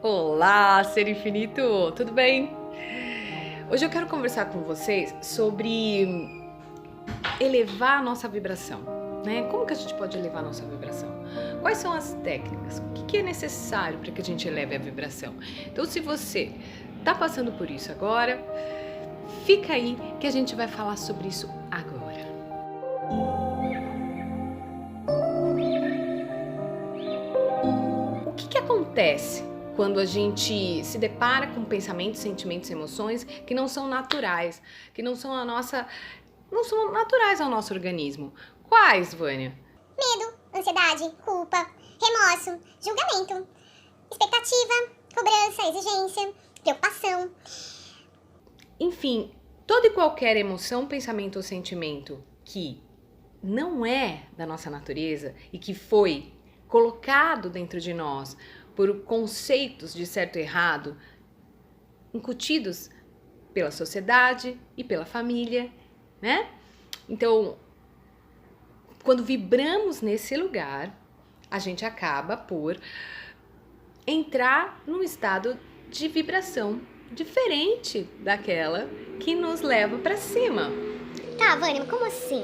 Olá, ser infinito, tudo bem? Hoje eu quero conversar com vocês sobre elevar a nossa vibração, né? Como que a gente pode elevar a nossa vibração? Quais são as técnicas? O que é necessário para que a gente eleve a vibração? Então, se você está passando por isso agora, fica aí que a gente vai falar sobre isso agora. O que acontece quando a gente se depara com pensamentos, sentimentos, emoções que não são naturais, que não são naturais ao nosso organismo? Quais, Vânia? Medo, ansiedade, culpa, remorso, julgamento, expectativa, cobrança, exigência, preocupação. Enfim, toda e qualquer emoção, pensamento ou sentimento que não é da nossa natureza e que foi colocado dentro de nós por conceitos de certo e errado, incutidos pela sociedade e pela família, né? Então, quando vibramos nesse lugar, a gente acaba por entrar num estado de vibração diferente daquela que nos leva para cima. Tá, Vânia, como assim?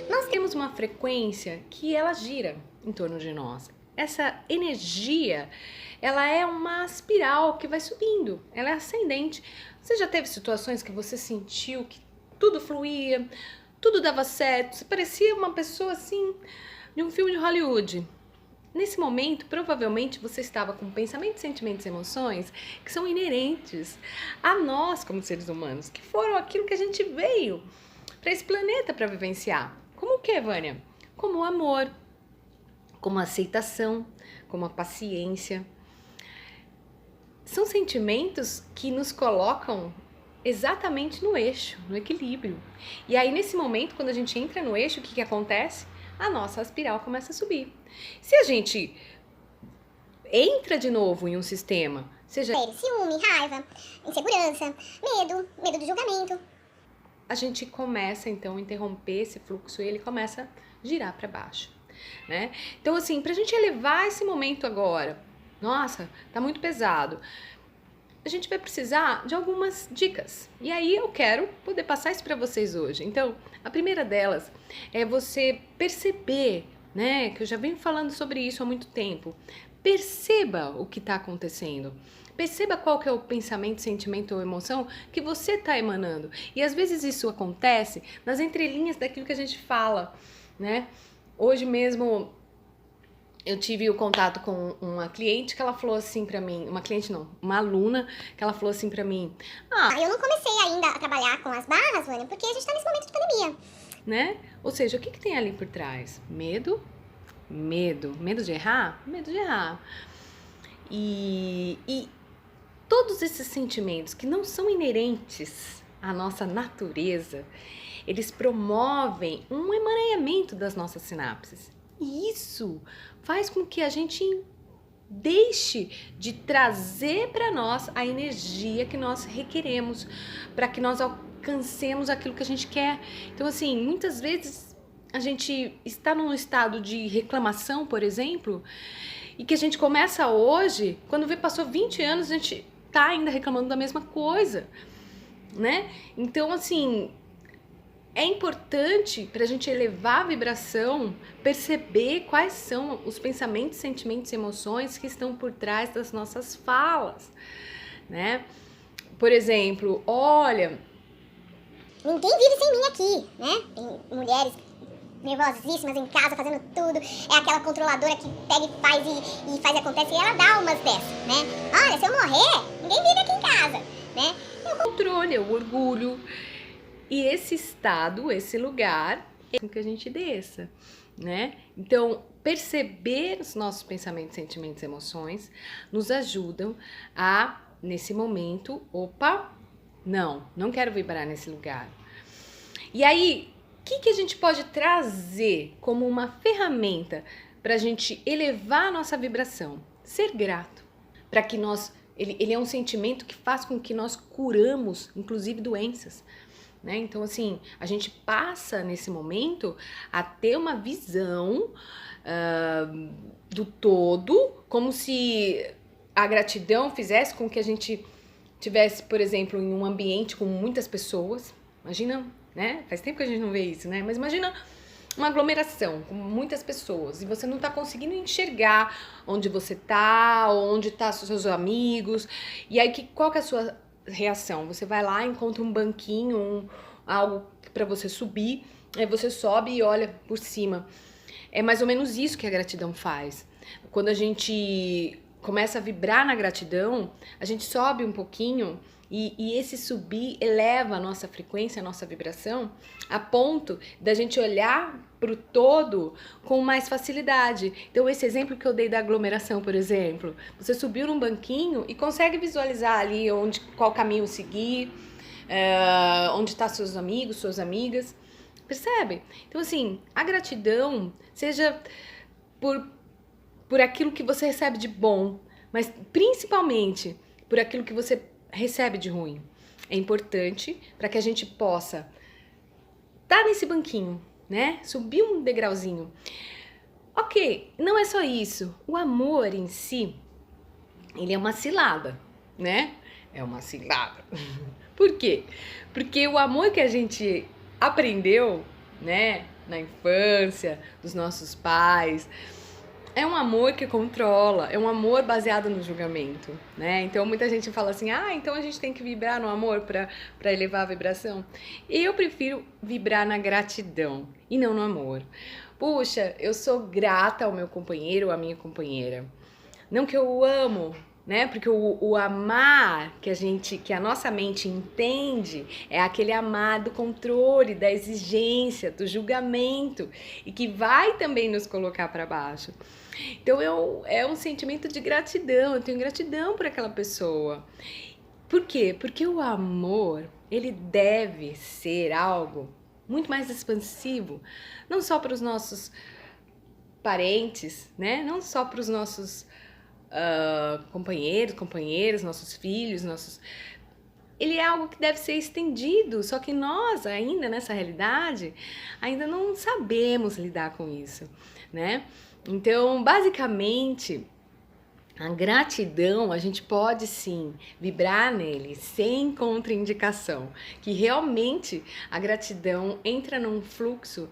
Nós temos uma frequência que ela gira em torno de nós. Essa energia, ela é uma espiral que vai subindo, ela é ascendente. Você já teve situações que você sentiu que tudo fluía, tudo dava certo, você parecia uma pessoa assim de um filme de Hollywood. Nesse momento, provavelmente você estava com pensamentos, sentimentos e emoções que são inerentes a nós como seres humanos, que foram aquilo que a gente veio para esse planeta para vivenciar. Como o que, Vânia? Como o amor, como a aceitação, como a paciência. São sentimentos que nos colocam exatamente no eixo, no equilíbrio. E aí, nesse momento, quando a gente entra no eixo, o que acontece? A nossa espiral começa a subir. Se a gente entra de novo em um sistema, seja Ciúme, raiva, insegurança, medo do julgamento. A gente começa então a interromper esse fluxo e ele começa a girar para baixo, né? Então, assim, pra gente elevar esse momento agora, nossa, tá muito pesado, a gente vai precisar de algumas dicas. E aí eu quero poder passar isso para vocês hoje. Então, a primeira delas é você perceber, né, que eu já venho falando sobre isso há muito tempo. Perceba o que está acontecendo. Perceba qual que é o pensamento, sentimento ou emoção que você está emanando. E às vezes isso acontece nas entrelinhas daquilo que a gente fala, né? Hoje mesmo eu tive o contato com uma cliente que ela falou assim pra mim, uma aluna, que ela falou assim pra mim, Eu não comecei ainda a trabalhar com as barras, Vânia, porque a gente tá nesse momento de pandemia. né? Ou seja, o que tem ali por trás? Medo de errar? Medo de errar. E todos esses sentimentos que não são inerentes à nossa natureza, eles promovem um emaranhamento das nossas sinapses. E isso faz com que a gente deixe de trazer para nós a energia que nós requeremos para que nós alcancemos aquilo que a gente quer. Então, assim, muitas vezes a gente está num estado de reclamação, por exemplo, e que a gente começa hoje, quando vê passou 20 anos, a gente tá ainda reclamando da mesma coisa, né? Então, assim, é importante para a gente elevar a vibração, perceber quais são os pensamentos, sentimentos e emoções que estão por trás das nossas falas, né? Por exemplo, olha, Ninguém vive sem mim aqui, né? Tem mulheres nervosíssimas em casa, fazendo tudo. É aquela controladora que pega e faz e acontece. E ela dá umas dessas, né? Olha, se eu morrer, ninguém vive aqui em casa, né? o controle, é o orgulho. E esse estado, esse lugar, é com que a gente desça, né? Então, perceber os nossos pensamentos, sentimentos e emoções nos ajudam a, nesse momento, não quero vibrar nesse lugar. E aí, o que a gente pode trazer como uma ferramenta para a gente elevar a nossa vibração? Ser grato. Para que ele é um sentimento que faz com que nós curamos, inclusive, doenças. Né? Então, assim, a gente passa nesse momento a ter uma visão do todo, como se a gratidão fizesse com que a gente tivesse, por exemplo, em um ambiente com muitas pessoas. Imagina, né? Faz tempo que a gente não vê isso, né? Mas imagina uma aglomeração com muitas pessoas e você não tá conseguindo enxergar onde você tá, onde tá seus amigos. E aí, qual que é a sua reação? Você vai lá, encontra um banquinho, algo para você subir, aí você sobe e olha por cima. É mais ou menos isso que a gratidão faz. Quando a gente começa a vibrar na gratidão, a gente sobe um pouquinho e esse subir eleva a nossa frequência, a nossa vibração, a ponto da gente olhar para o todo com mais facilidade. Então, esse exemplo que eu dei da aglomeração, por exemplo, você subiu num banquinho e consegue visualizar ali qual caminho seguir, onde estão seus amigos, suas amigas. Percebe? Então, assim, a gratidão, seja por aquilo que você recebe de bom, mas principalmente por aquilo que você recebe de ruim. É importante para que a gente possa estar nesse banquinho, né? Subir um degrauzinho. Ok, não é só isso. O amor em si, ele é uma cilada, né? É uma cilada. Por quê? Porque o amor que a gente aprendeu, né, na infância, dos nossos pais, é um amor que controla, é um amor baseado no julgamento, né? Então muita gente fala assim, então a gente tem que vibrar no amor para elevar a vibração. Eu prefiro vibrar na gratidão e não no amor. Puxa, eu sou grata ao meu companheiro ou à minha companheira. Não que eu o amo, né? Porque o amar que a nossa mente entende é aquele amar do controle, da exigência, do julgamento e que vai também nos colocar para baixo. Então é um sentimento de gratidão, eu tenho gratidão por aquela pessoa. Por quê? Porque o amor, ele deve ser algo muito mais expansivo, não só para os nossos parentes, né? Não só para os nossos companheiros, nossos filhos, ele é algo que deve ser estendido, só que nós ainda nessa realidade ainda não sabemos lidar com isso, né? Então, basicamente, a gratidão, a gente pode sim vibrar nele sem contraindicação, que realmente a gratidão entra num fluxo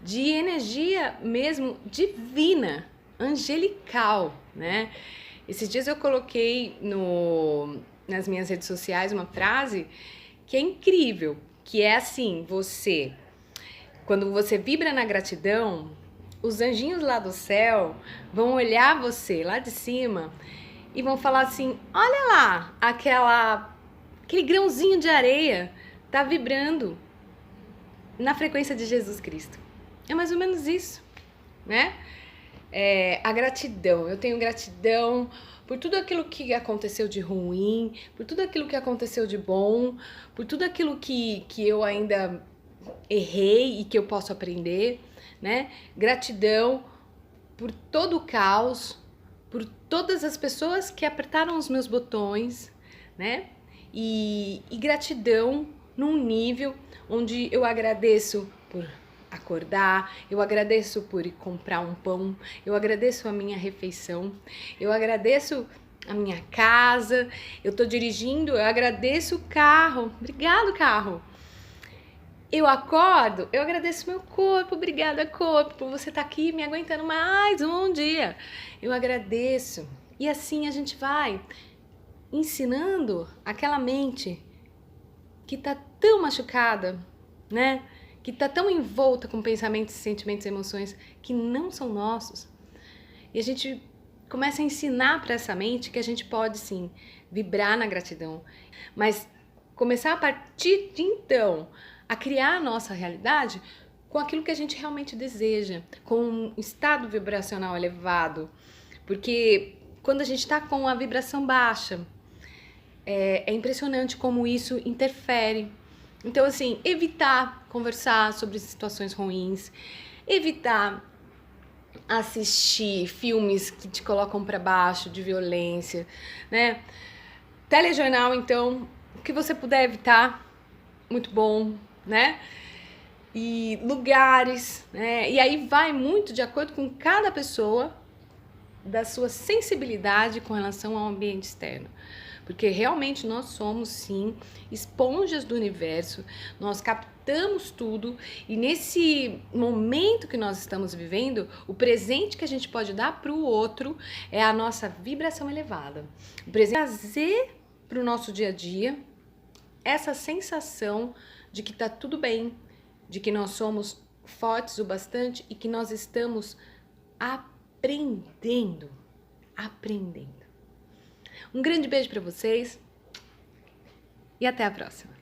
de energia mesmo divina, angelical, né? Esses dias eu coloquei nas minhas redes sociais uma frase que é incrível, que é assim, quando você vibra na gratidão, os anjinhos lá do céu vão olhar você lá de cima e vão falar assim, olha lá, aquele grãozinho de areia tá vibrando na frequência de Jesus Cristo. É mais ou menos isso, né? A gratidão, eu tenho gratidão por tudo aquilo que aconteceu de ruim, por tudo aquilo que aconteceu de bom, por tudo aquilo que eu ainda errei e que eu posso aprender, né? Gratidão por todo o caos, por todas as pessoas que apertaram os meus botões, né? E gratidão num nível onde eu agradeço por acordar, eu agradeço por ir comprar um pão, eu agradeço a minha refeição, eu agradeço a minha casa, eu tô dirigindo, eu agradeço o carro, obrigado carro. Eu acordo, eu agradeço meu corpo, obrigada corpo, por você estar aqui me aguentando mais um dia. Eu agradeço. E assim a gente vai ensinando aquela mente que tá tão machucada, né? Que tá tão envolta com pensamentos, sentimentos e emoções que não são nossos. E a gente começa a ensinar para essa mente que a gente pode sim vibrar na gratidão, mas começar a partir de então a criar a nossa realidade com aquilo que a gente realmente deseja, com um estado vibracional elevado, porque quando a gente está com a vibração baixa, é impressionante como isso interfere. Então, assim, evitar conversar sobre situações ruins, evitar assistir filmes que te colocam para baixo, de violência, né? Telejornal, então, o que você puder evitar, muito bom, né? E lugares, né? E aí vai muito de acordo com cada pessoa, da sua sensibilidade com relação ao ambiente externo. Porque realmente nós somos, sim, esponjas do universo, nós captamos tudo e nesse momento que nós estamos vivendo, o presente que a gente pode dar para o outro é a nossa vibração elevada. O presente é trazer para o nosso dia a dia essa sensação de que está tudo bem, de que nós somos fortes o bastante e que nós estamos aprendendo. Um grande beijo para vocês e até a próxima.